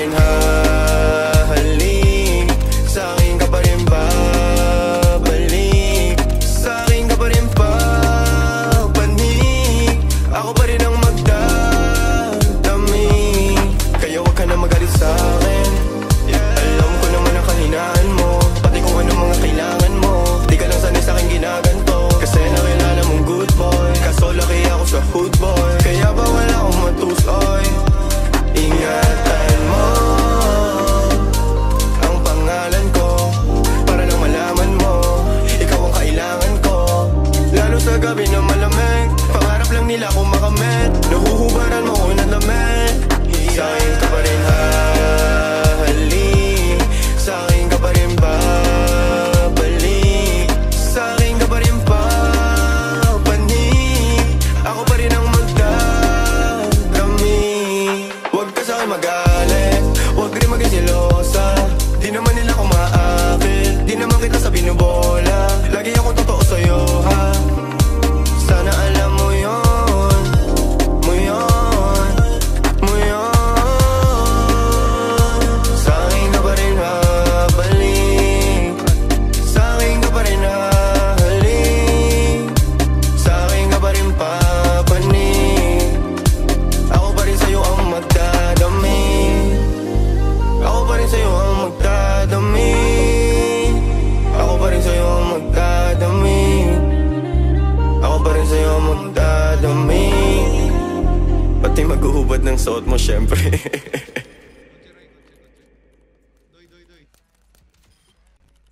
rin hahalik, sa'kin ka pa rin babalik, sa'kin ka pa rin papanik, ako pa rin ang magdadami. Kaya wag ka na magalit sa'kin, alam ko naman ang kahinaan mo, pati kung ano mga kailangan mo. Di ka lang sanay sa'kin ginaganto, kasi nakilala mong good boy, kaso laki ako sa hood boy. Kaya bawal akong matusoy, ingatan mo ang pangalan ko, para lang malaman mo, ikaw ang kailangan ko. Lalo sa gabi na malamig, pangarap lang nila kung makamit, nahuhubaran mo ko ng damit. Sa'kin ka pa rin hahalik, sa'kin ka pa rin babalik, sa'kin ka pa rin papanik, ako pa rin ang magdadami. Huwag ka sa'kin magalit, huwag rin maging selosa, di naman nila ako maakit, di naman kita sa binubola, lagi ako totoo sa'yo ha. Sana alam mo yun, mo yun, mo yun. Sa'kin ka pa rin habalik, sa'kin ka pa rin hahalik, sa'kin ka pa rin papanik, ako pa rin sa'yo ang magdadami, ako pa rin sa'yo ang magdadami, ako pa rin sa'yo ang magdadami, ako pa rin sa'yo ang magdadami. Pati maghuhubad ng suot mo syempre.